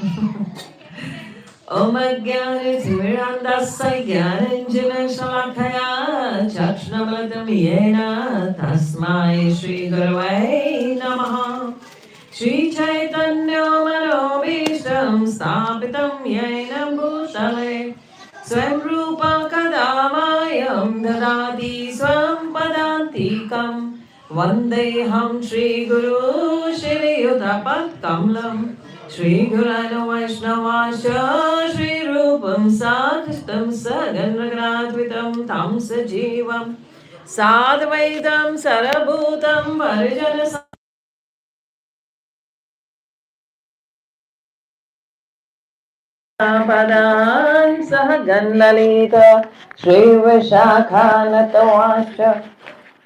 Om Ajnani-timirandasya Jnananjana-shalakaya Chakshunamalatam Yena Tasmai Shri Gurave Namaha Shri Chaitanya Manobishtam Stapitam Yena Bhutale Swam Rupa Kadamayam Dadati Swam Padantikam Vandeham Shri Guru Shri Yudapat Kamlam Shri Gurano Vaishnavasya Shri Rupam Sakhistam Saganragradvitam Tam Sajivam Sadvaitam Sarabhutam Varijana Padan Sahaganlalita Shri Vishakhanatavasya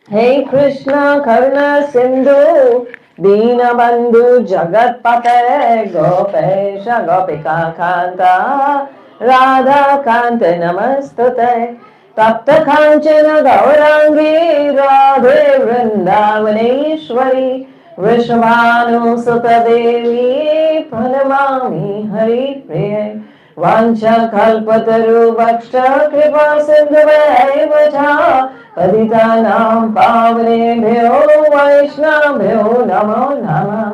Hey Krishna Karuna Sindhu Dinabandhu Jagatpate Gopesha Gopika Kanta Radha Kanta Namastute Tapta Kanchana Gaurangi Radhe Vrindavaneshwari Vrishabhanu Sutadevi Pranamami Hari Priya Vancha Kalpataru Bhaksha Kripa Sindhu Vacha Paditanam Pavanebhyo Vaishnavbhyo Namo Namah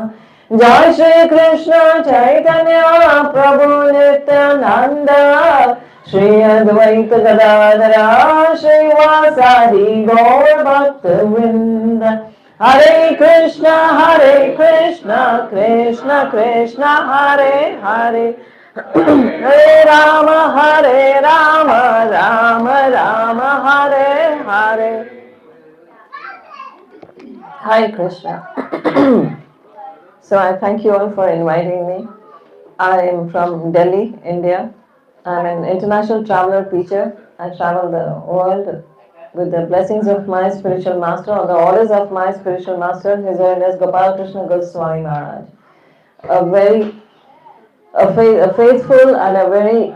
Jai Shri Krishna Chaitanya Prabhu Nityananda Shri Advaita Gadadara Shri Vasadi Gaur Bhakta Vrinda Hare Krishna, Krishna Krishna, Hare Hare, Hare Rama, Rama Rama, Hare Hare. Hare Krishna. So I thank you all for inviting me. I am from Delhi, India. I'm an international traveler preacher. I travel the world with the blessings of my spiritual master, or the orders of my spiritual master, His Holiness Gopal Krishna Goswami Maharaj. A very a faithful and a very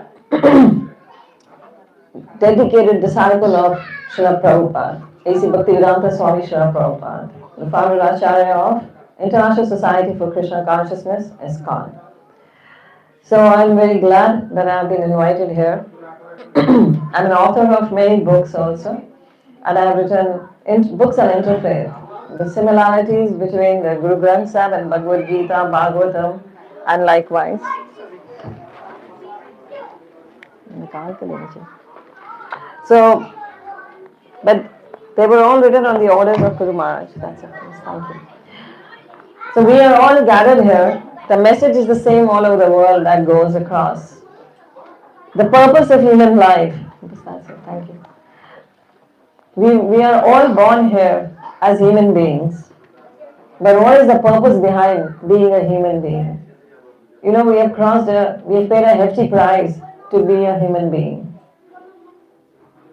dedicated disciple of Srila Prabhupada, A.C. Bhaktivedanta Swami Srila Prabhupada, the founder Acharya of International Society for Krishna Consciousness, ISKCON. So I'm very glad that I've been invited here. I'm an author of many books also, and I have written books on interfaith, the similarities between the Guru Granth Sahib and Bhagavad Gita, Bhagavatam, and likewise. So, but they were all written on the orders of Guru Maharaj. That's it. Thank you. So we are all gathered here. The message is the same all over the world that goes across. The purpose of human life. That's it. Thank you. We are all born here as human beings. But what is the purpose behind being a human being? You know, we have paid a hefty price to be a human being.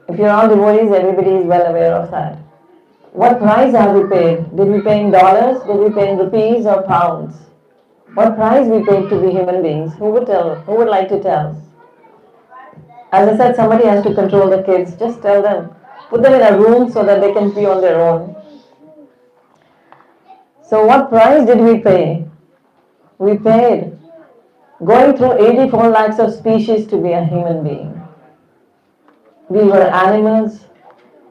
If you're all devotees, everybody is well aware of that. What price have we paid? Did we pay in dollars? Did we pay in rupees or pounds? What price we paid to be human beings? Who would tell? Who would like to tell? As I said, somebody has to control the kids. Just tell them. Put them in a room so that they can pee on their own. So what price did we pay? We paid going through 84 lakhs of species to be a human being. We were animals,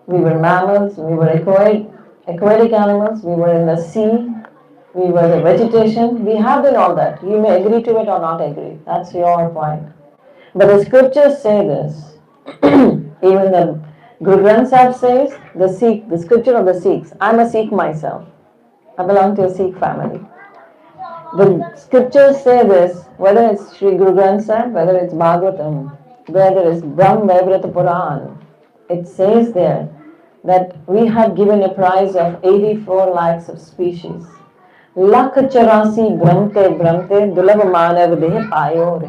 we were mammals, we were aquatic animals, we were in the sea, we were the vegetation. We have been all that. You may agree to it or not agree. That's your point. But the scriptures say this. Even the Guru Granth Sahib says, the scripture of the Sikhs. I'm a Sikh myself. I belong to a Sikh family. The scriptures say this, whether it's Sri Guru Granth Sahib, whether it's Bhagavatam, whether it's Brahm Vaivrata Puran, it says there that we have given a prize of 84 lakhs of species. Lakh charasi brahmte brahmte dulabh manav deh payo re.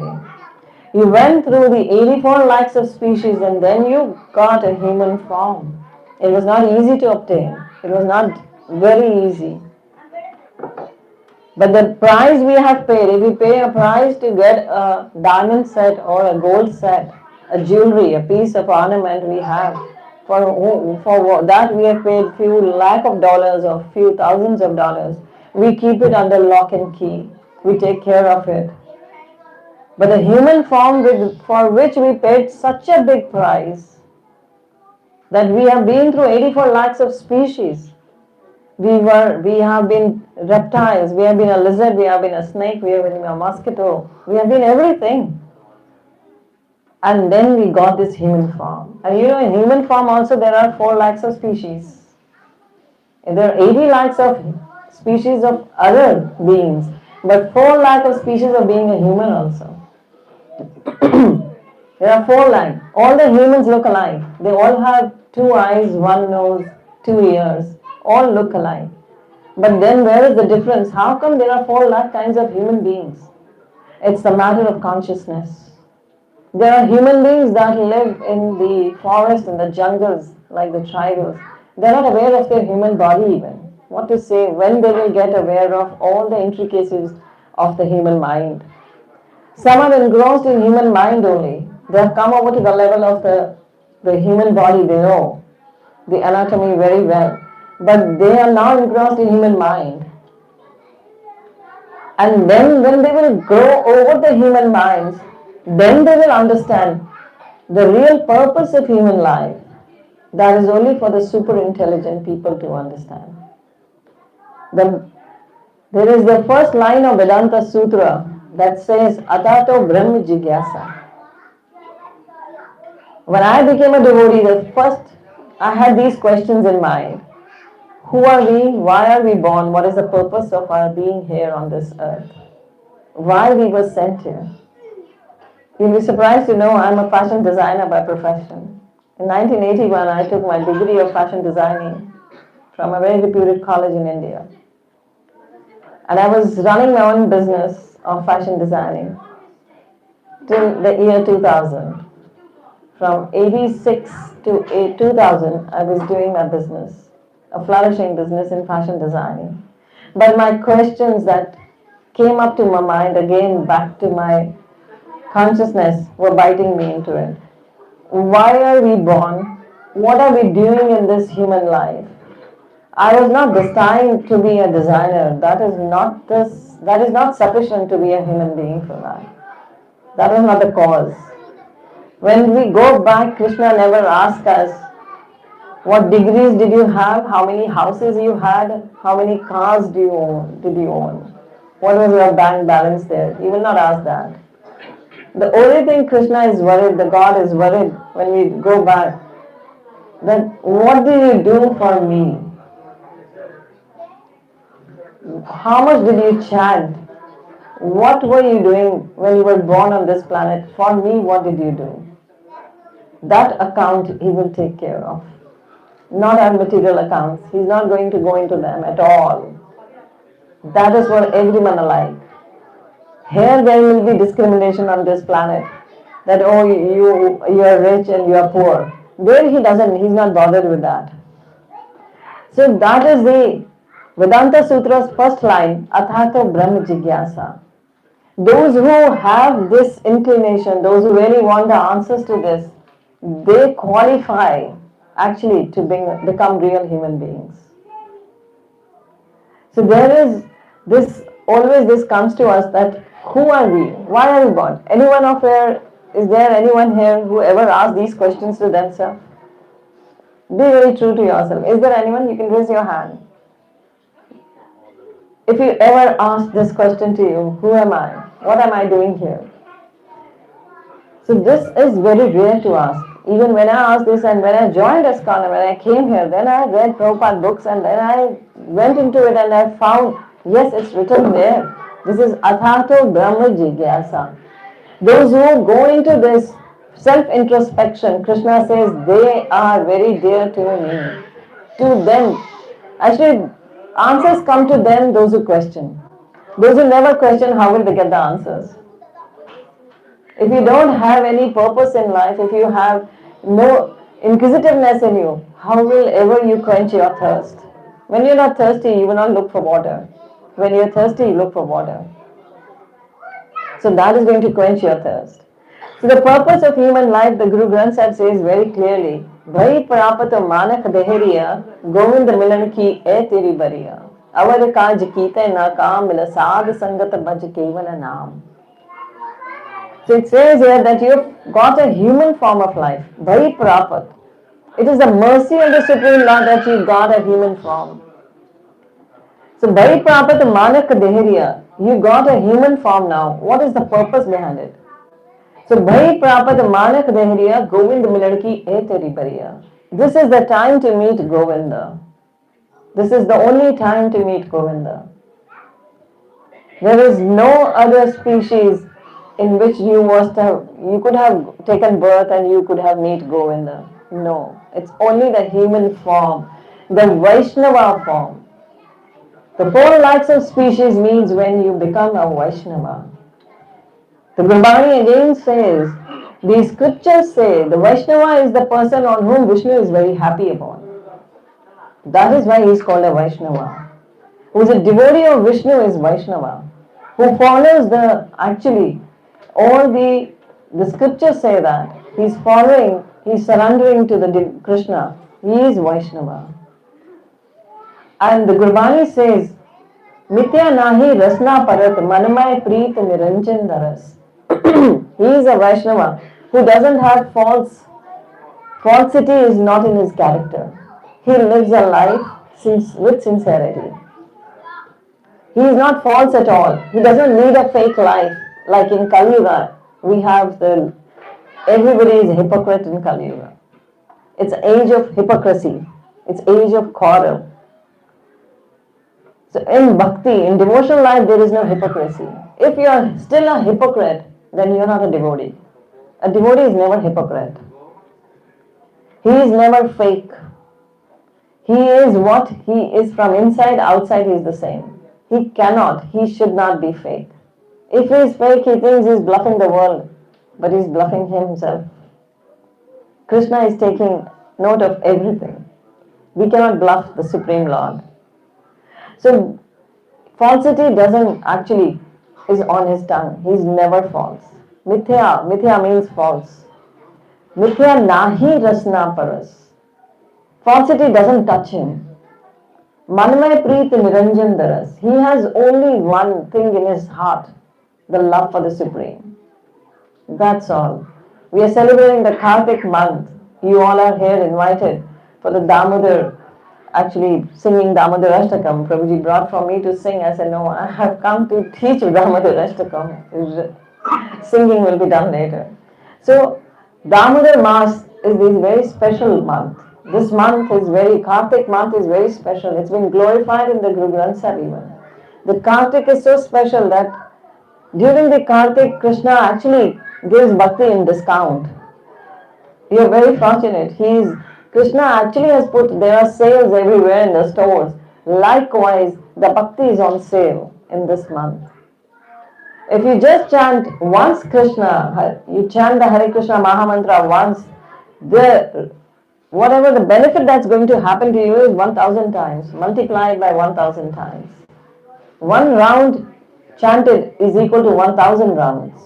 You went through the 84 lakhs of species and then you got a human form. It was not easy to obtain. It was not very easy. But the price we have paid, if we pay a price to get a diamond set or a gold set, a jewelry, a piece of ornament we have, for that we have paid few lakh of dollars or few thousands of dollars. We keep it under lock and key. We take care of it. But the human form for which we paid such a big price, that we have been through 84 lakhs of species. We have been reptiles, we have been a lizard, we have been a snake, we have been a mosquito, we have been everything. And then we got this human form. And you know, in human form also there are 4 lakhs of species. There are 80 lakhs of species of other beings, but 4 lakh of species of being a human also. There are 4 lakh. All the humans look alike. They all have 2 eyes, 1 nose, 2 ears. All look alike. But then where is the difference? How come there are 4 lakh kinds of human beings? It's a matter of consciousness. There are human beings that live in the forest and the jungles, like the tribals. They're not aware of their human body even. What to say when they will get aware of all the intricacies of the human mind. Some are engrossed in human mind only. They have come over to the level of the human body. They know the anatomy very well. But they are now engrossed in human mind. And then when they will grow over the human minds, then they will understand the real purpose of human life. That is only for the super intelligent people to understand. There is the first line of Vedanta Sutra that says, Atato Brahma Jigyasa. When I became a devotee, I had these questions in mind. Who are we? Why are we born? What is the purpose of our being here on this earth? Why we were sent here? You'll be surprised to know I'm a fashion designer by profession. In 1981, I took my degree of fashion designing from a very reputed college in India. And I was running my own business of fashion designing till the year 2000. From 86 to 2000, I was doing my business, a flourishing business in fashion designing. But my questions that came up to my mind, again back to my consciousness, were biting me into it. Why are we born? What are we doing in this human life? I was not destined to be a designer. That is not sufficient to be a human being for that. That was not the cause. When we go back, Krishna never asked us, what degrees did you have? How many houses you had? How many cars did you own? What was your bank balance there? He will not ask that. The only thing Krishna is worried, the God is worried when we go back, that what did you do for me? How much did you chant? What were you doing when you were born on this planet? For me, what did you do? That account he will take care of. Not our material accounts. He's not going to go into them at all. That is for everyone alike. Here there will be discrimination on this planet. That, oh, you are rich and you are poor. There he's not bothered with that. So that is the Vedanta Sutra's first line, Athato Brahma Jigyasa. Those who have this inclination, those who really want the answers to this, they qualify actually to become real human beings. So there is this comes to us that who are we? Why are we born? Is there anyone here who ever asked these questions to themselves? Be very true to yourself. Is there anyone? You can raise your hand. If you ever asked this question to you, who am I? What am I doing here? So this is very rare to ask. Even when I asked this and when I joined ISKCON, when I came here, then I read Prabhupada books and then I went into it and I found, yes, it's written there. This is Athato Brahma Jigyasa. Those who go into this self-introspection, Krishna says, they are very dear to me. To them. Actually, answers come to them, those who question. Those who never question, how will they get the answers? If you don't have any purpose in life, if you have no inquisitiveness in you, how will ever you quench your thirst? When you're not thirsty, you will not look for water. When you're thirsty, you look for water. So that is going to quench your thirst. So the purpose of human life, the Guru Granth Sahib says very clearly, Bhai prapato manak deheriya, Govind milan ki e teri bariya. Avar kaj kite na kaam mila sad sangat baj kevala naam. So it says here that you've got a human form of life. Bhai prapat. It is the mercy of the Supreme Lord that you got a human form. So Bhai prapat manak dehriya. You got a human form now. What is the purpose behind it? So Bhai prapat manak dehriya Govind miladki e teri bariya. This is the time to meet Govinda. This is the only time to meet Govinda. There is no other species in which you could have taken birth and you could have met Govinda. No, it's only the human form, the Vaishnava form. The four likes of species means when you become a Vaishnava. The Gurbani again says, the scriptures say the Vaishnava is the person on whom Vishnu is very happy upon. That is why he is called a Vaishnava. Who is a devotee of Vishnu is Vaishnava. Who follows all the scriptures say that he's surrendering to the Krishna. He is Vaishnava. And the Gurbani says, Mitya nahi rasna parat manamay preet niranjan daras. He is a Vaishnava who doesn't have falsity is not in his character. He lives a life with sincerity. He is not false at all. He doesn't lead a fake life. Like in Kali Yuga, we have everybody is a hypocrite in Kali Yuga. It's age of hypocrisy. It's age of quarrel. So in bhakti, in devotional life, there is no hypocrisy. If you are still a hypocrite, then you are not a devotee. A devotee is never hypocrite. He is never fake. He is what he is from inside, outside he is the same. He should not be fake. If he is fake, he thinks he is bluffing the world, but he is bluffing himself. Krishna is taking note of everything. We cannot bluff the Supreme Lord. So, falsity is on his tongue. He is never false. Mithya means false. Mithya nahi rasna paras. Falsity doesn't touch him. Manmay Preet Niranjan Daras. He has only one thing in his heart, the love for the Supreme. That's all. We are celebrating the Kartik month. You all are here invited for the Damodar, singing Damodar Ashtakam. Prabhuji brought for me to sing. I said, no, I have come to teach Damodar Ashtakam. Singing will be done later. So, Damodar Maas is this very special month. This month is Kartik month is very special. It's been glorified in the Guru Granth Sahib even. The Kartik is so special that during the Kartik, Krishna actually gives bhakti in discount. You are very fortunate. Krishna actually has there are sales everywhere in the stores. Likewise, the bhakti is on sale in this month. If you just chant once Krishna, you chant the Hare Krishna Mahamantra once, whatever the benefit that's going to happen to you is 1,000 times, multiplied by 1,000 times. One round chanted is equal to 1,000 rounds.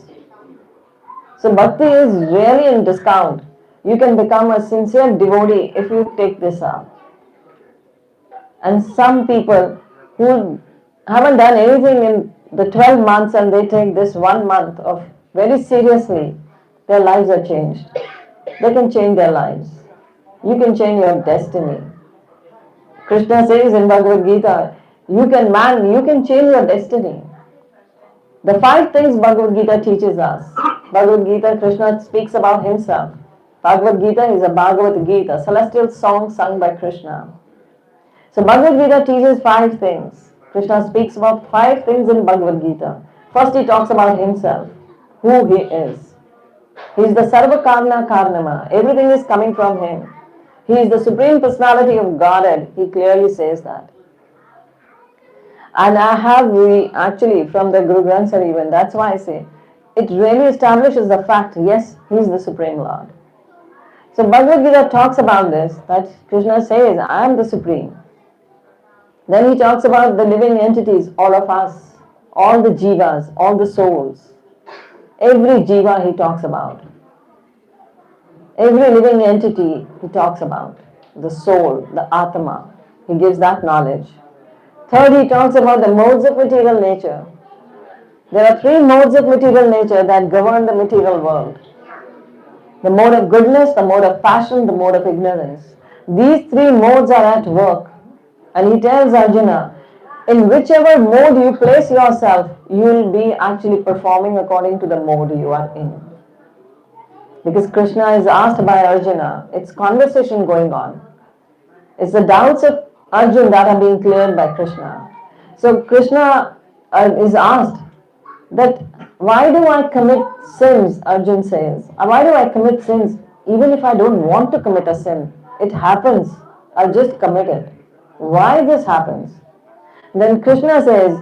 So bhakti is really in discount. You can become a sincere devotee if you take this up. And some people who haven't done anything in the 12 months and they take this 1 month of very seriously, their lives are changed. They can change their lives. You can change your destiny. Krishna says in Bhagavad Gita, you can change your destiny. The 5 things Bhagavad Gita teaches us. Bhagavad Gita, Krishna speaks about himself. Bhagavad Gita is a Bhagavad Gita, celestial song sung by Krishna. So Bhagavad Gita teaches 5 things. Krishna speaks about 5 things in Bhagavad Gita. First he talks about himself, who he is. He is the Sarva Karna Karnama. Everything is coming from him. He is the Supreme Personality of Godhead. He clearly says that. And from the Guru Granth Sahib even, that's why I say, it really establishes the fact, yes, he is the Supreme Lord. So Bhagavad Gita talks about this, that Krishna says, I am the Supreme. Then he talks about the living entities, all of us, all the jivas, all the souls. Every jiva he talks about. Every living entity he talks about. The soul, the Atma. He gives that knowledge. Third, he talks about the modes of material nature. There are three modes of material nature that govern the material world: the mode of goodness, the mode of passion, the mode of ignorance. These three modes are at work. And he tells Arjuna, in whichever mode you place yourself, you will be actually performing according to the mode you are in. Because Krishna is asked by Arjuna, it's conversation going on. It's the doubts of Arjuna that are being cleared by Krishna. So Krishna is asked that why do I commit sins? Arjuna says, why do I commit sins even if I don't want to commit a sin? It happens. I'll just commit it. Why this happens? Then Krishna says,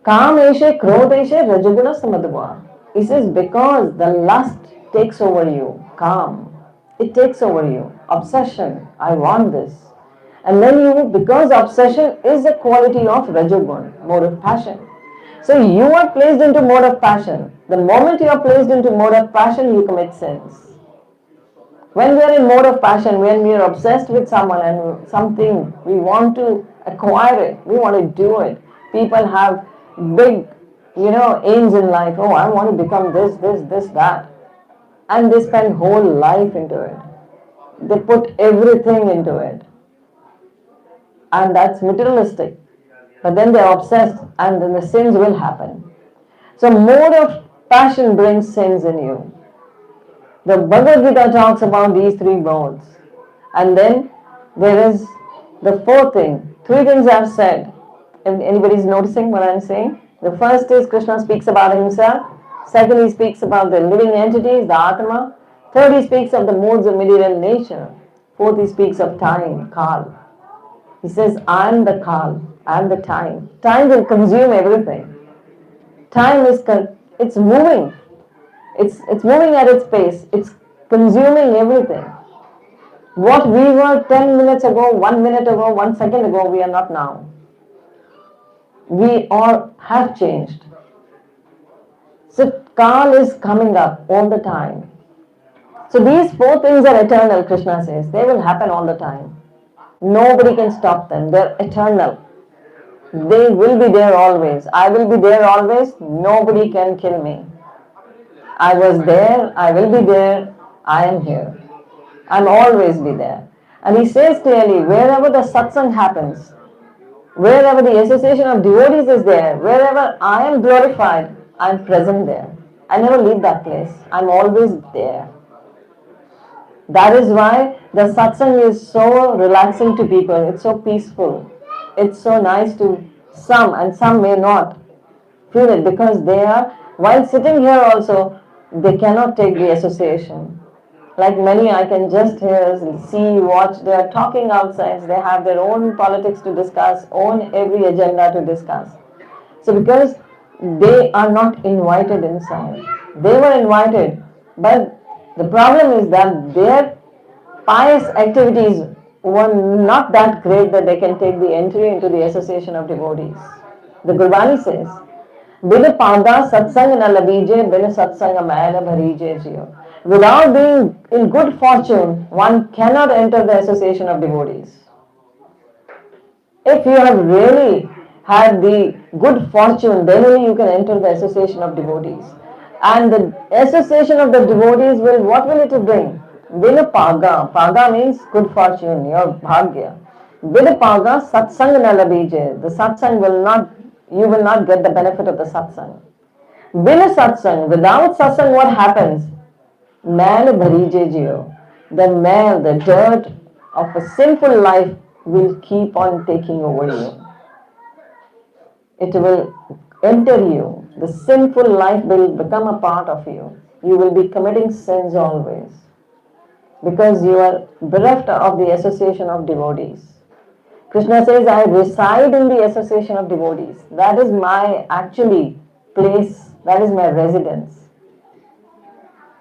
Kam eshe krodh eshe rajaguna samadva. He says, because the lust takes over you, Kam. It takes over you. Obsession. I want this. And then you, because obsession is a quality of rajagun, mode of passion. So you are placed into mode of passion. The moment you are placed into mode of passion, you commit sins. When we are in mode of passion, when we are obsessed with someone and something, we want to acquire it, we want to do it. People have big, aims in life. Oh, I want to become this, that. And they spend whole life into it. They put everything into it. And that's materialistic. But then they're obsessed and then the sins will happen. So mode of passion brings sins in you. The Bhagavad Gita talks about these three modes. And then there is the fourth thing. Three things I've said. If anybody's noticing what I'm saying? The first is Krishna speaks about himself. Second, he speaks about the living entities, the Atma. Third, he speaks of the modes of material nature. Fourth, he speaks of time, Kal. He says, I am the Kal, I am the time. Time will consume everything. Time is, it's moving. It's moving at its pace. It's consuming everything. What we were 10 minutes ago, 1 minute ago, 1 second ago, we are not now. We all have changed. So Kal is coming up all the time. So these four things are eternal, Krishna says. They will happen all the time. Nobody can stop them. They're eternal. They will be there always. I will be there always. Nobody can kill me. I was there. I will be there. I am here. I'll always be there. And he says clearly, wherever the satsang happens, wherever the association of devotees is there, wherever I am glorified, I am present there. I never leave that place. I'm always there. That is why the satsang is so relaxing to people. It's so peaceful. It's so nice to some, and some may not feel it because they are, while sitting here also, they cannot take the association. Like many, I can just hear, see, watch, they are talking outside, they have their own politics to discuss, own every agenda to discuss. So because they are not invited inside. They were invited, but the problem is that their pious activities were not that great that they can take the entry into the association of devotees. The Gurbani says, Bin pada satsang na labije, bin satsang maila bharije jiyo. Without being in good fortune, one cannot enter the association of devotees. If you have really had the good fortune, then only you can enter the association of devotees. And the association of the devotees will, what will it bring? Vinapaga. Paga means good fortune, your bhagya. Vinapaga satsang na labije. The satsang will not, you will not get the benefit of the satsang. Vina satsang, without satsang, what happens? Mal bharije jiyo. The mal, the dirt of a sinful life will keep on taking over you. It will enter you. The sinful life will become a part of you. You will be committing sins always because you are bereft of the association of devotees. Krishna says, I reside in the association of devotees. That is my actually place. That is my residence.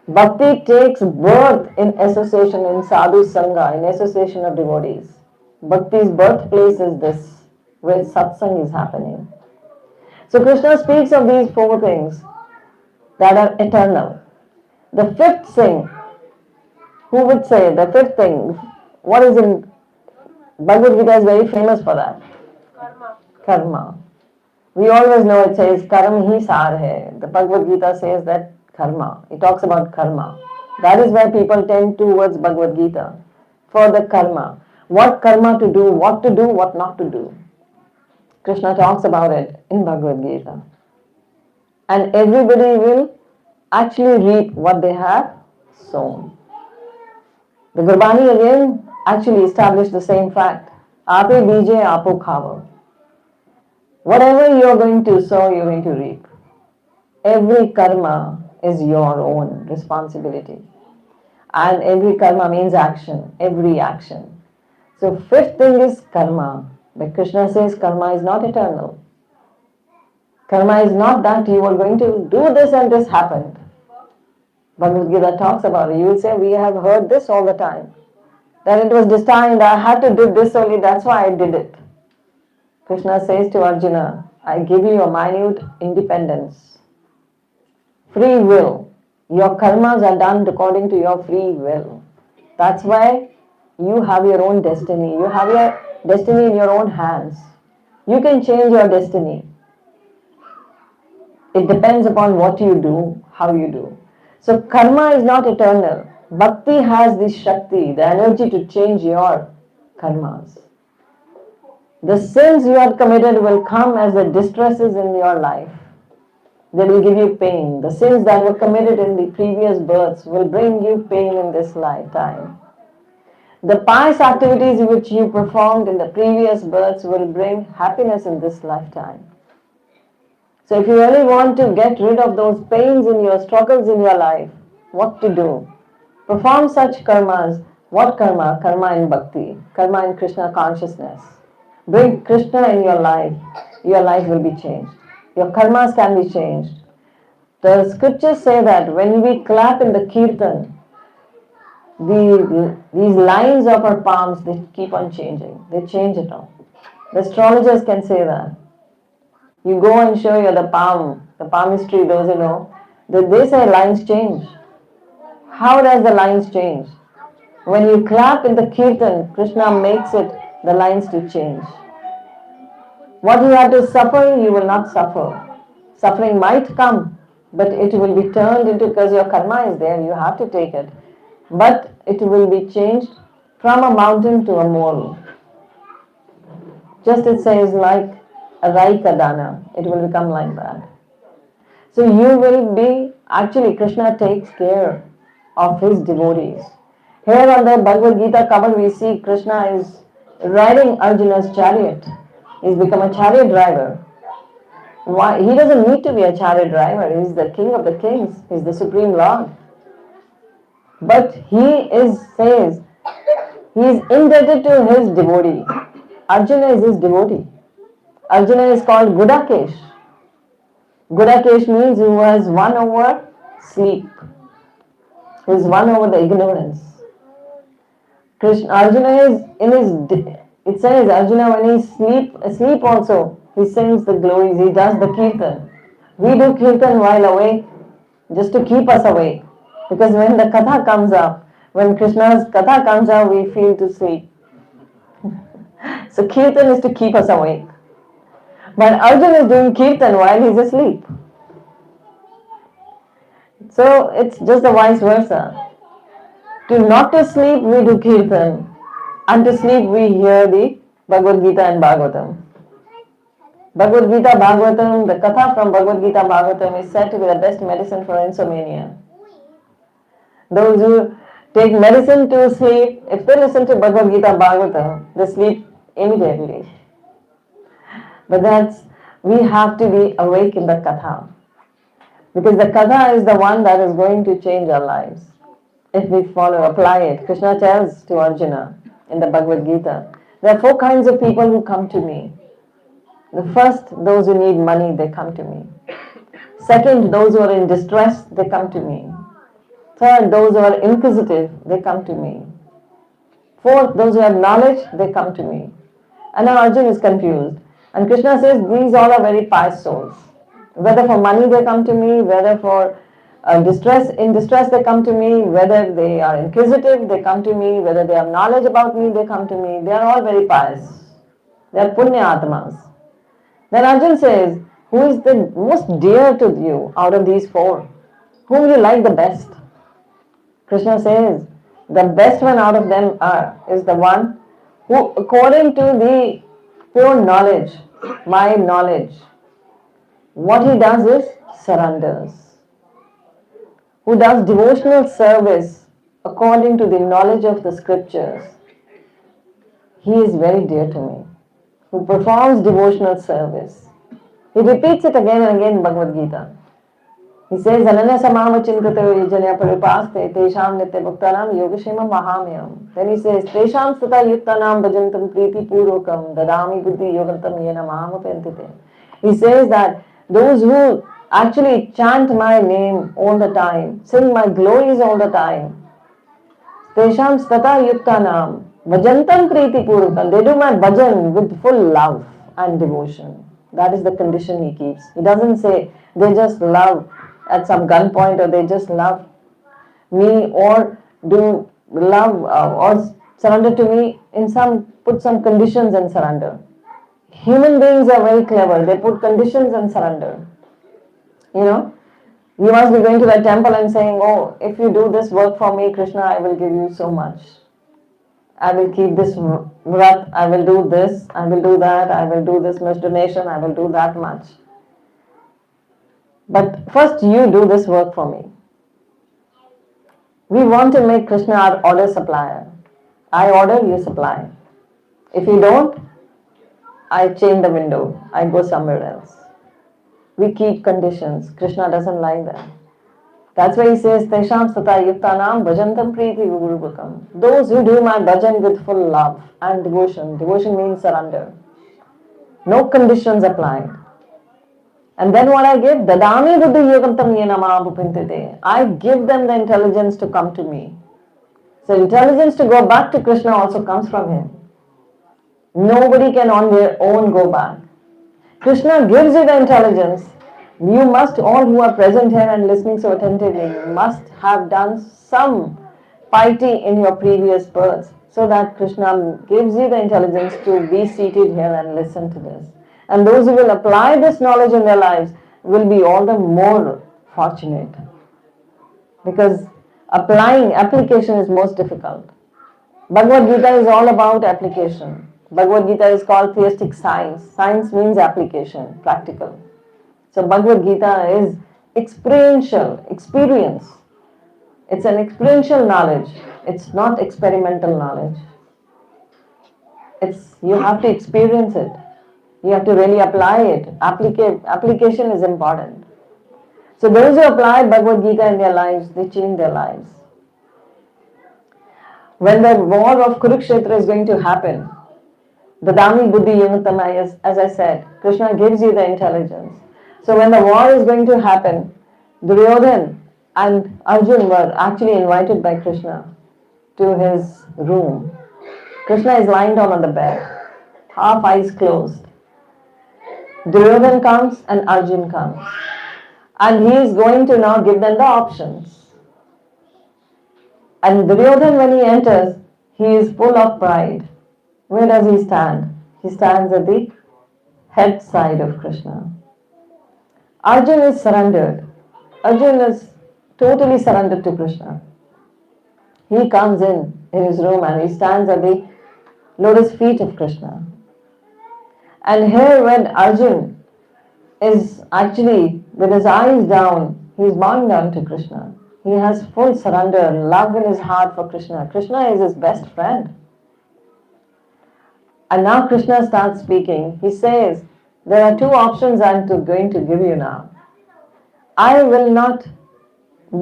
Bhakti takes birth in association, in sadhu sangha, in association of devotees. Bhakti's birthplace is this, where satsang is happening. So Krishna speaks of these four things that are eternal. The fifth thing, who would say the fifth thing, what is in Bhagavad Gita is very famous for that? Karma. Karma. We always know it says karma hi sar hai. The Bhagavad Gita says that karma. It talks about karma. That is why people tend towards Bhagavad Gita for the karma. What karma to do, what not to do. Krishna talks about it in Bhagavad Gita. And everybody will actually reap what they have sown. The Gurbani again actually established the same fact. Ape bije apo khavo. Whatever you are going to sow, you are going to reap. Every karma is your own responsibility. And every karma means action, every action. So fifth thing is karma. But Krishna says karma is not eternal. Karma is not that you are going to do this and this happened. Bhagavad Gita talks about it. You will say, we have heard this all the time. That it was destined, I had to do this only, that's why I did it. Krishna says to Arjuna, I give you a minute independence. Free will. Your karmas are done according to your free will. That's why you have your own destiny. You have your destiny in your own hands. You can change your destiny. It depends upon what you do, how you do. So karma is not eternal. Bhakti has this Shakti, the energy to change your karmas. The sins you have committed will come as the distresses in your life. They will give you pain. The sins that were committed in the previous births will bring you pain in this lifetime. The pious activities which you performed in the previous births will bring happiness in this lifetime. So if you really want to get rid of those pains in your struggles in your life, what to do? Perform such karmas. What karma? Karma in bhakti. Karma in Krishna consciousness. Bring Krishna in your life will be changed. Your karmas can be changed. The scriptures say that when we clap in the kirtan, these lines of our palms, they keep on changing. They change it all. The astrologers can say that. You go and show you the palmistry, those who know, they say lines change. How does the lines change? When you clap in the kirtan, Krishna makes it, the lines to change. What you have to suffer, you will not suffer. Suffering might come, but it will be turned into, because your karma is there, you have to take it. But it will be changed from a mountain to a mole. Just it says like a Raika Dana, it will become like that. So you will be, actually Krishna takes care of his devotees. Here on the Bhagavad Gita cover we see Krishna is riding Arjuna's chariot. He's become a chariot driver. Why? He doesn't need to be a chariot driver. He's the king of the kings. He's the supreme lord. But says, he is indebted to his devotee. Arjuna is his devotee. Arjuna is called Gudakesh. Gudakesh means who has won over sleep. Who has won over the ignorance. Arjuna is in his, it says Arjuna when he asleep also, he sings the glories, he does the kirtan. We do kirtan while awake, just to keep us awake. Because when the katha comes up, when Krishna's katha comes up, we feel to sleep. So kirtan is to keep us awake. But Arjuna is doing kirtan while he's asleep. So it's just the vice versa. Not to sleep, we do kirtan. And to sleep, we hear the Bhagavad Gita and Bhagavatam. Bhagavad Gita, Bhagavatam, the katha from Bhagavad Gita, Bhagavatam is said to be the best medicine for insomnia. Those who take medicine to sleep, if they listen to Bhagavad Gita, Bhagavatam, they sleep immediately. But we have to be awake in the katha. Because the katha is the one that is going to change our lives. If we apply it. Krishna tells to Arjuna in the Bhagavad Gita, there are 4 kinds of people who come to me. The first, those who need money, they come to me. Second, those who are in distress, they come to me. Third, those who are inquisitive, they come to me. Fourth, those who have knowledge, they come to me. And now Arjuna is confused. And Krishna says, these all are very pious souls. Whether for money they come to me, whether for in distress they come to me, whether they are inquisitive, they come to me, whether they have knowledge about me, they come to me. They are all very pious. They are punya atmas. Then Arjun says, who is the most dear to you out of these four? Whom you like the best? Krishna says, the best one out of them is the one who, according to the pure knowledge, my knowledge, what he does is surrenders. Who does devotional service according to the knowledge of the scriptures. He is very dear to me. Who performs devotional service. He repeats it again and again in Bhagavad Gita. He says, Ananya samama chintata yajanya paripaste tesham nitya bhaktanam yogashema mahamyam. Then he says, Tesham stata yuttanam bhajantam priti purvakam dadami buddhi yogantam yena mahamapentite. He says that those who actually chant my name all the time, sing my glories all the time, Tesham stata yuttanam bhajantam priti purvakam. They do my bhajan with full love and devotion. That is the condition he keeps. He doesn't say they just love at some gunpoint or they just love me or do love or surrender to me in put some conditions and surrender. Human beings are very clever. They put conditions and surrender. You know, you must be going to the temple and saying, oh, if you do this work for me, Krishna, I will give you so much. I will keep this vrat, I will do this, I will do that, I will do this much donation, I will do that much. But first you do this work for me. We want to make Krishna our order supplier. I order, you supply. If you don't, I chain the window. I go somewhere else. We keep conditions. Krishna doesn't like that. That's why he says, Tesham stata yuktanam bhajantam priti gurubhakam. Those who do my bhajan with full love and devotion. Devotion means surrender. No conditions applied. And then what I give? Dadami buddhi yogantam yena mahamapentite. I give them the intelligence to come to me. So intelligence to go back to Krishna also comes from him. Nobody can on their own go back. Krishna gives you the intelligence. You must, all who are present here and listening so attentively, must have done some piety in your previous births so that Krishna gives you the intelligence to be seated here and listen to this. And those who will apply this knowledge in their lives will be all the more fortunate. Because application is most difficult. Bhagavad Gita is all about application. Bhagavad Gita is called theistic science. Science means application, practical. So Bhagavad Gita is experiential, experience. It's an experiential knowledge. It's not experimental knowledge. You have to experience it. You have to really apply it. Application is important. So those who apply Bhagavad Gita in their lives, they change their lives. When the war of Kurukshetra is going to happen, the Dami Buddhi Yunatama, as I said, Krishna gives you the intelligence. So when the war is going to happen, Duryodhan and Arjun were actually invited by Krishna to his room. Krishna is lying down on the bed, half eyes closed. Duryodhan comes and Arjun comes. And he is going to now give them the options. And Duryodhan, when he enters, he is full of pride. Where does he stand? He stands at the head side of Krishna. Arjun is surrendered. Arjun is totally surrendered to Krishna. He comes in his room and he stands at the lotus feet of Krishna. And here when Arjun is actually with his eyes down, he is bowing down to Krishna. He has full surrender, love in his heart for Krishna. Krishna is his best friend. And now Krishna starts speaking. He says, there are two options I'm going to give you now. I will not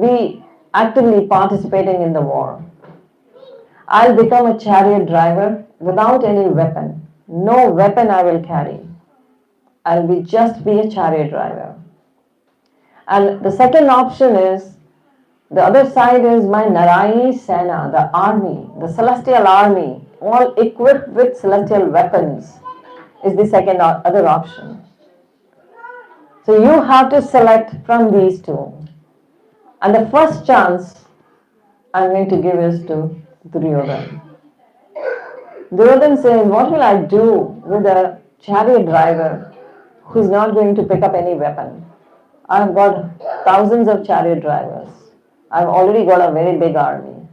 be actively participating in the war. I'll become a chariot driver without any weapon. No weapon I will carry. I'll just be a chariot driver. And the second option is, the other side is my Narayani Sena, the army, the celestial army, all equipped with celestial weapons, is the other option. So you have to select from these two. And the first chance I'm going to give is to Duryodhan. Duryodhan says, what will I do with a chariot driver who's not going to pick up any weapon. I've got thousands of chariot drivers. I've already got a very big army.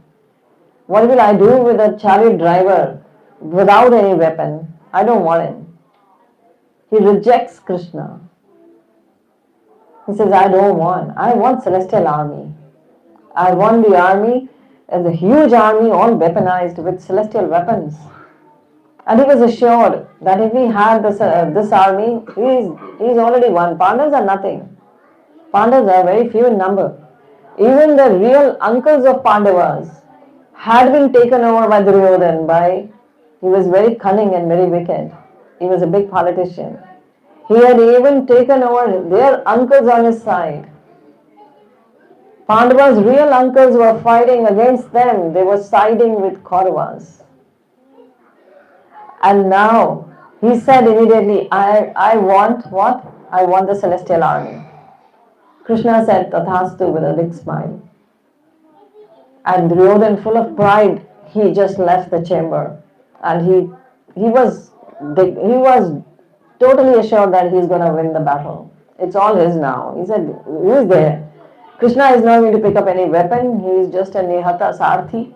What will I do with a chariot driver without any weapon? I don't want him. He rejects Krishna. He says, I want celestial army. I want the army as a huge army, all weaponized with celestial weapons. And he was assured that if he had this army, he's already won. Pandavas are nothing. Pandavas are very few in number. Even the real uncles of Pandavas had been taken over by Duryodhan. He was very cunning and very wicked. He was a big politician. He had even taken over their uncles on his side. Pandavas' real uncles were fighting against them. They were siding with Kauravas. And now he said immediately, I want what? I want the celestial army. Krishna said Tathastu with a big smile. And Duryodhan, full of pride, he just left the chamber. And he was totally assured that he's going to win the battle. It's all his now. He said, who is there? Krishna is not going to pick up any weapon. He is just a Nihata Sarthi.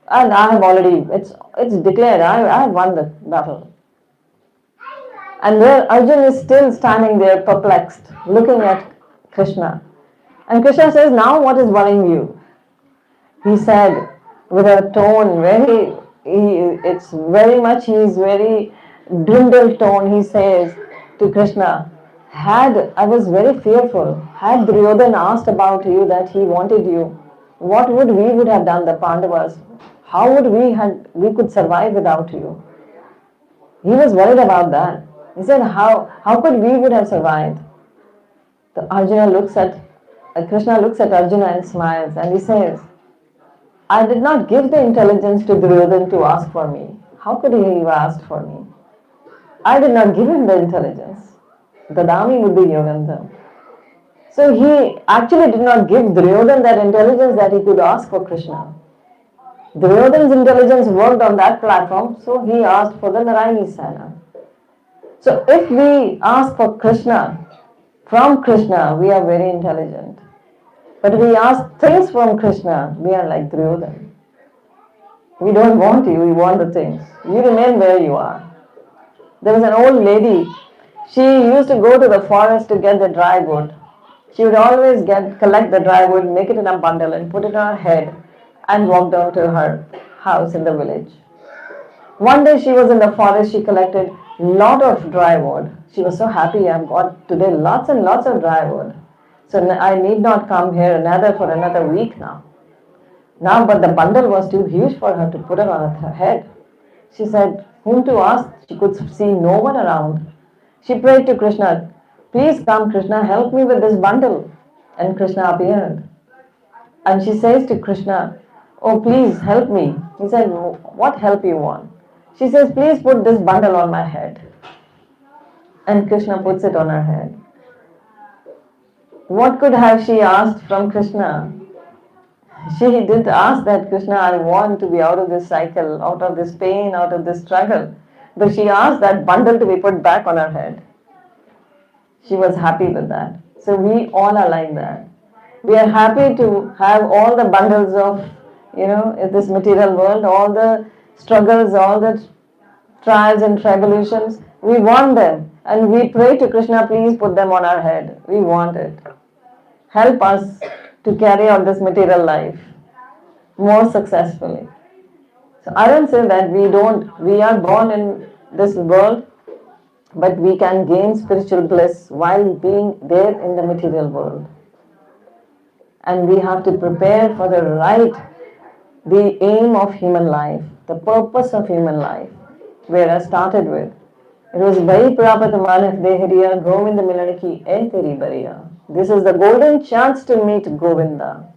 And I have already, it's declared, I have won the battle. And there Arjun is still standing there perplexed, looking at Krishna. And Krishna says, now what is worrying you? He said with a tone he's very dwindled tone, he says to Krishna, I was very fearful. Had Duryodhana asked about you, that he wanted you, what would we have done, the Pandavas? How would we could survive without you? He was worried about that. He said, how could we would have survived? Krishna looks at Arjuna and smiles, and he says, I did not give the intelligence to Duryodhana to ask for me. How could he have asked for me? I did not give him the intelligence. Dadami would be Yoganta. So he actually did not give Duryodhana that intelligence that he could ask for Krishna. Duryodhana's intelligence worked on that platform, so he asked for the Narayani Sana. So if we ask for Krishna, from Krishna, we are very intelligent. But if we ask things from Krishna, we are like Duryodhana. We don't want you, we want the things. You remain where you are. There was an old lady. She used to go to the forest to get the dry wood. She would always collect the dry wood, make it in a bundle and put it on her head and walk down to her house in the village. One day she was in the forest, she collected a lot of dry wood. She was so happy, I've got today lots and lots of dry wood. So I need not come here for another week now. But the bundle was too huge for her to put it on her head. She said, whom to ask? She could see no one around. She prayed to Krishna, please come Krishna, help me with this bundle. And Krishna appeared. And she says to Krishna, oh please help me. He said, what help you want? She says, please put this bundle on my head. And Krishna puts it on her head. What could have she asked from Krishna? She didn't ask that, Krishna, I want to be out of this cycle, out of this pain, out of this struggle. But she asked that bundle to be put back on her head. She was happy with that. So we all are like that. We are happy to have all the bundles of, in this material world, all the struggles, all the trials and tribulations. We want them. And we pray to Krishna, please put them on our head. We want it. Help us to carry on this material life more successfully. So I don't say that we are born in this world, but we can gain spiritual bliss while being there in the material world. And we have to prepare for the aim of human life, the purpose of human life, where I started with. It was Vai Prapat Manaf Dehariya Govinda Milaniki E Teri Bariya. This is the golden chance to meet Govinda.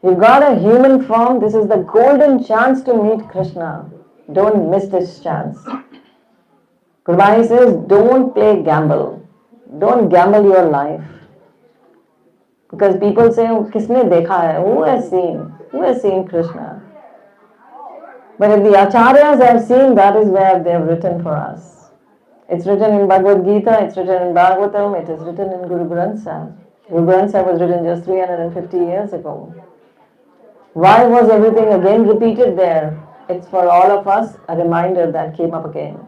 You've got a human form, this is the golden chance to meet Krishna. Don't miss this chance. Krpa says, don't play gamble. Don't gamble your life. Because people say, Kisne dekha hai? Who has seen? Who has seen Krishna? But if the acharyas have seen, that is where they have written for us. It's written in Bhagavad Gita, it's written in Bhagavatam, it is written in Guru Granth Sahib. Guru Granth Sahib was written just 350 years ago. Why was everything again repeated there? It's for all of us a reminder that came up again.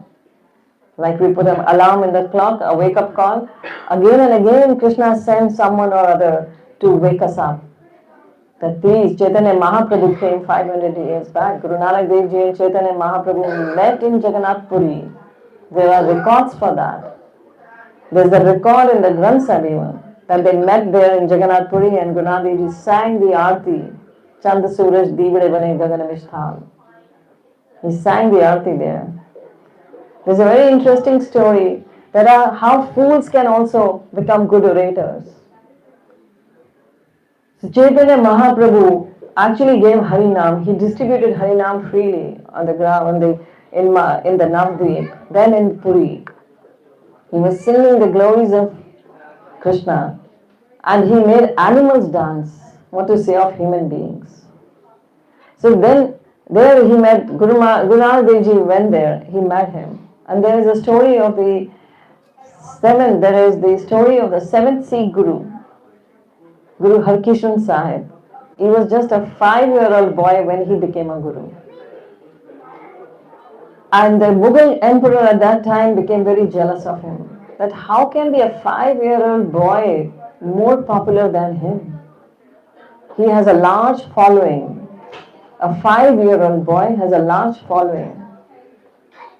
Like we put an alarm in the clock, a wake-up call. Again and again Krishna sends someone or other to wake us up. That please, Chaitanya Mahaprabhu came 500 years back. Guru Nanak Dev Ji and Chaitanya Mahaprabhu met in Jagannath Puri. There are records for that. There's a record in the Granth Sahib even that they met there in Jagannath Puri and Guru Nanak Dev Ji sang the Aarti. Chand Suraj Divide Bane Gagan Mishthal. He sang the Aarti there. There's a very interesting story that how fools can also become good orators. So Chaitanya Mahaprabhu actually gave Harinam. He distributed Harinam freely on the ground in the Navadvip, then in Puri. He was singing the glories of Krishna and he made animals dance. What to say of human beings? So then there he met Guru Nanak Dev Ji went there. He met him. And there is a story of the seventh Sikh Guru, Guru Harkishan Sahib. He was just a 5-year-old boy when he became a Guru. And the Mughal emperor at that time became very jealous of him. That how can be a 5-year-old boy more popular than him? He has a large following. A 5-year-old boy has a large following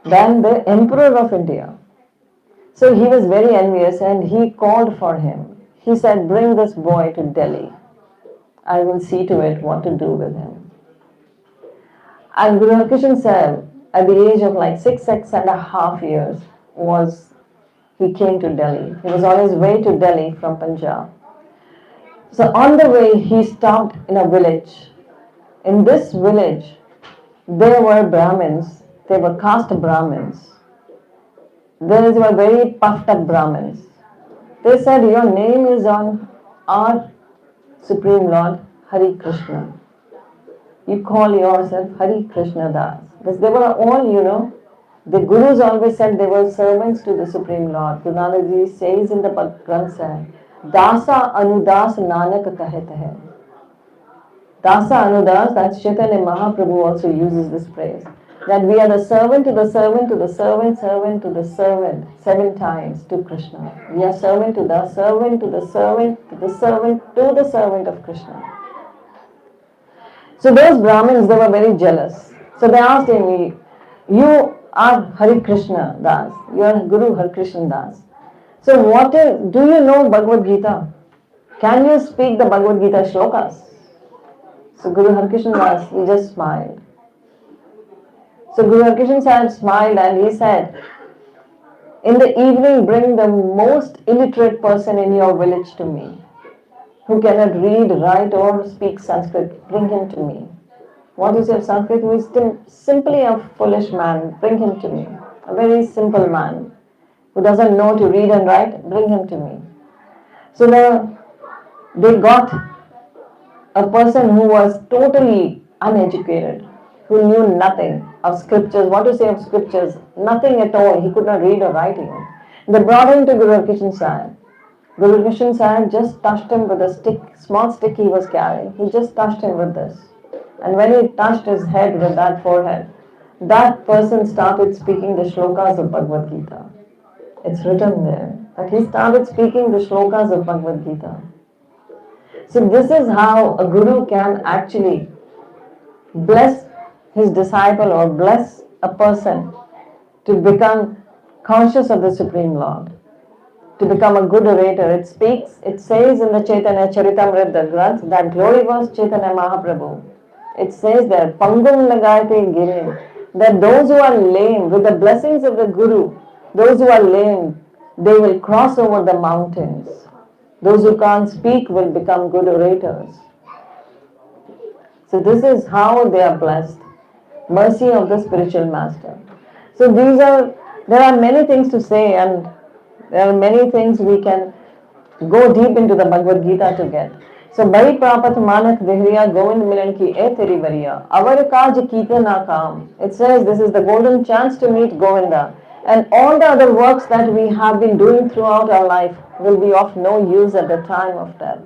than the emperor of India. So he was very envious and he called for him. He said, bring this boy to Delhi. I will see to it what to do with him. And Guru Harkishan Sahib, at the age of like 6.5 years, he came to Delhi. He was on his way to Delhi from Punjab. So on the way, he stopped in a village. In this village, there were Brahmins. They were caste Brahmins. They were very puffed up Brahmins. They said, your name is on our Supreme Lord, Hari Krishna. You call yourself Hari Krishna Das. Because they were all, the Gurus always said they were servants to the Supreme Lord. Guru Nanak Ji says in the Granth Sahib, Dasa Anudas Nanak Kahet Hai. Dasa Anudas, that's Chaitanya Mahaprabhu also uses this phrase. That we are the servant to the servant to the servant, servant to the servant, 7 times to Krishna. We are servant to the servant to the servant to the servant to the servant of Krishna. So those Brahmins, they were very jealous. So they asked him, you are Hari Krishna Das, you are Guru Hari Krishna Das. So do you know Bhagavad Gita? Can you speak the Bhagavad Gita shlokas? So Guru Hari Krishna Das, he just smiled. So Guru Harkishan Sahib smiled and he said, in the evening bring the most illiterate person in your village to me, who cannot read, write or speak Sanskrit. Bring him to me. What is your Sanskrit? Who is simply a foolish man. Bring him to me. A very simple man who doesn't know to read and write. Bring him to me. So they got a person who was totally uneducated, who knew nothing of scriptures. What to say of scriptures? Nothing at all. He could not read or write even. They brought him to Guru Harkishan Sahib. Guru Harkishan Sahib just touched him with a stick, small stick he was carrying. He just touched him with this. And when he touched his head with that forehead, that person started speaking the shlokas of Bhagavad Gita. It's written there that he started speaking the shlokas of Bhagavad Gita. So this is how a guru can actually bless his disciple or bless a person to become conscious of the Supreme Lord, to become a good orator. It says in the Chaitanya Charitamrita, the Granth, that glory was Chaitanya Mahaprabhu. It says there, Pangum Nagayate Girim, that those who are lame, with the blessings of the Guru, those who are lame, they will cross over the mountains. Those who can't speak will become good orators. So this is how they are blessed. Mercy of the spiritual master. So there are many things to say and there are many things we can go deep into the Bhagavad Gita to get. So, Bhai Prapat Manak Dehriya Govind Milan ki e teri variya. Avar kaj kita na kaam. It says this is the golden chance to meet Govinda. And all the other works that we have been doing throughout our life will be of no use at the time of death.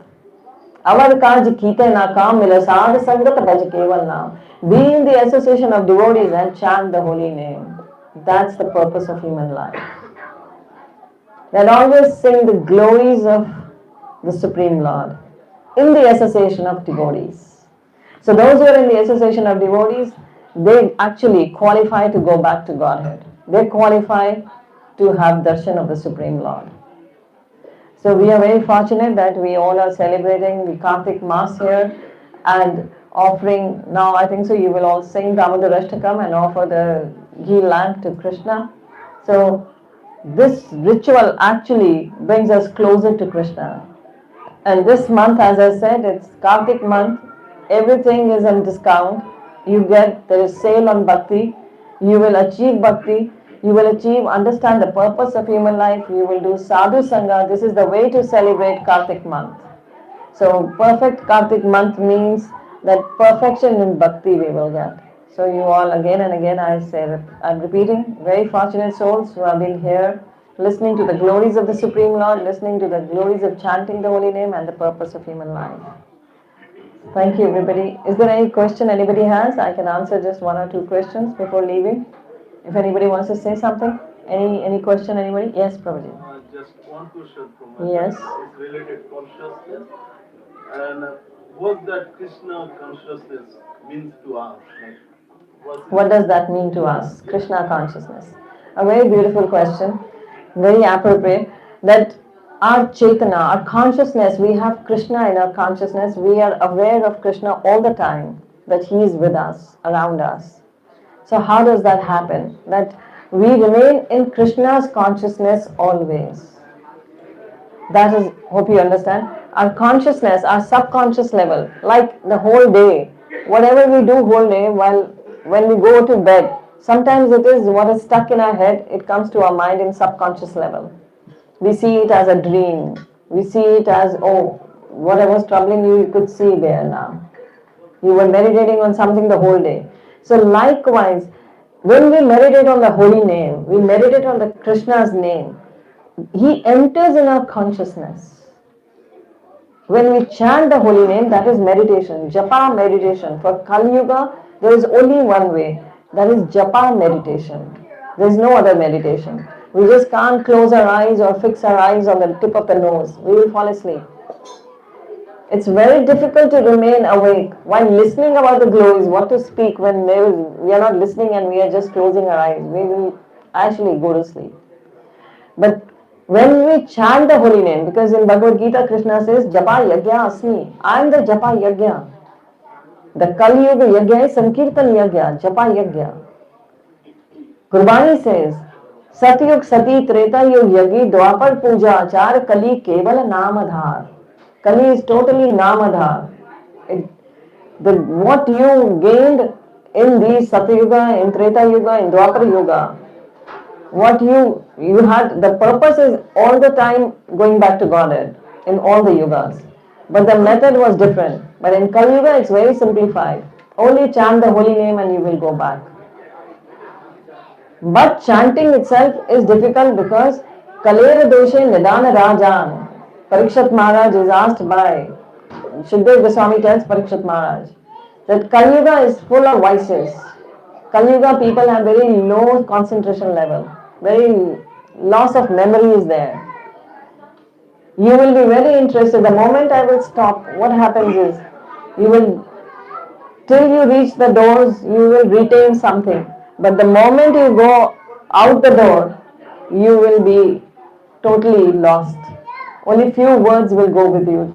Our kaj kite na kam mila sadh sangat bhaj keval naam. Be in the association of devotees and chant the holy name. That's the purpose of human life. Then always sing the glories of the Supreme Lord in the association of devotees. So those who are in the association of devotees, they actually qualify to go back to Godhead. They qualify to have darshan of the Supreme Lord. So we are very fortunate that we all are celebrating the Kartik Mass here and offering, now I think so you will all sing Damodar Ashtakam and offer the ghee lamp to Krishna. So this ritual actually brings us closer to Krishna. And this month, as I said, it's Kartik month. Everything is on discount. There is sale on bhakti. You will achieve bhakti. You will understand the purpose of human life. You will do sadhu sangha. This is the way to celebrate Kartik month. So perfect Kartik month means that perfection in bhakti we will get. So you all again and again I'm repeating, very fortunate souls who have been here listening to the glories of the Supreme Lord, listening to the glories of chanting the holy name and the purpose of human life. Thank you everybody. Is there any question anybody has? I can answer just one or two questions before leaving. If anybody wants to say something. Any question anybody? Yes, Prabhuji. Just one question from my Yes. side. It's related consciousness. And what that Krishna consciousness means to us? What does that mean to us? Krishna consciousness. A very beautiful question, very appropriate. That our Chaitana, our consciousness, we have Krishna in our consciousness. We are aware of Krishna all the time, that He is with us, around us. So how does that happen? That we remain in Krishna's consciousness always. That is, hope you understand. Our consciousness, our subconscious level, like the whole day, whatever we do whole day, when we go to bed, sometimes it is what is stuck in our head, it comes to our mind in subconscious level. We see it as a dream. We see it as, oh, whatever was troubling you, you could see there now. You were meditating on something the whole day. So likewise, when we meditate on the holy name, we meditate on the Krishna's name, He enters in our consciousness. When we chant the holy name, that is meditation, japa meditation. For Kali Yuga, there is only one way, that is japa meditation. There is no other meditation. We just can't close our eyes or fix our eyes on the tip of the nose. We will fall asleep. It's very difficult to remain awake while listening about the glories, what to speak when we are not listening and we are just closing our eyes. We will actually go to sleep. But when we chant the holy name, because in Bhagavad Gita Krishna says, Japa Yagya Asmi, I am the Japa Yagya. The Kali Yuga Yagya is Sankirtan Yagya, Japa Yagya. Gurbani says, Satyug Sati Treta Yug Yagi Dwapar Puja Achar Kali Keval Namadhar. Kali is totally Namadhar. What you gained in the Satyuga, in Treta Yuga, in Dwapar Yuga, what you had, the purpose is all the time going back to Godhead in all the yugas. But the method was different. But in Kali Yuga, it's very simplified. Only chant the holy name and you will go back. But chanting itself is difficult because Kalera Doshe Nidana Rajan. Parikshit Maharaj is asked by Shukdev Goswami tells Parikshit Maharaj that Kali Yuga is full of vices. Kali Yuga people have very low concentration level. Very loss of memory is there. You will be very interested. The moment I will stop, what happens is, you will, till you reach the doors, you will retain something. But the moment you go out the door, you will be totally lost. Only few words will go with you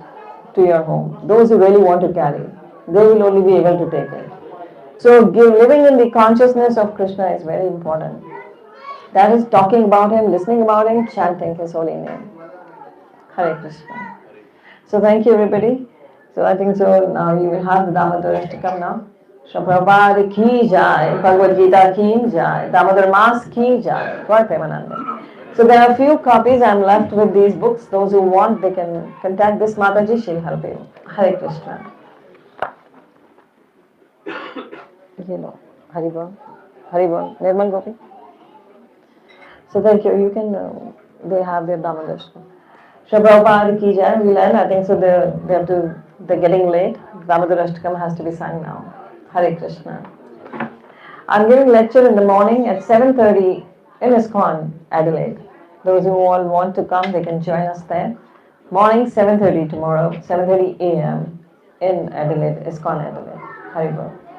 to your home. Those who really want to carry, they will only be able to take it. So living in the consciousness of Krishna is very important. That is talking about Him, listening about Him, chanting His holy name. Hare Krishna. So thank you everybody. So I think so now you will have the Damodar to come now. Prabhupada ki jai, Bhagavad Gita ki jai, Damodar Mas ki jai, Gaur Premanande. So there are a few copies I'm left with these books. Those who want, they can contact this Mataji, she'll help you. Hare Krishna. You know, Haribol, Nirmal Gopi. So thank you. You can, they have their Damodarshka. Shri Prabhupada ki jai. We'll end. I think so. They're getting late. Damodarashtakam has to be sung now. Hare Krishna. I'm giving lecture in the morning at 7:30 in ISKCON, Adelaide. Those who all want to come, they can join us there. Morning 7:30 tomorrow, 7:30 a.m. in Adelaide, ISKCON Adelaide. Hare Krishna.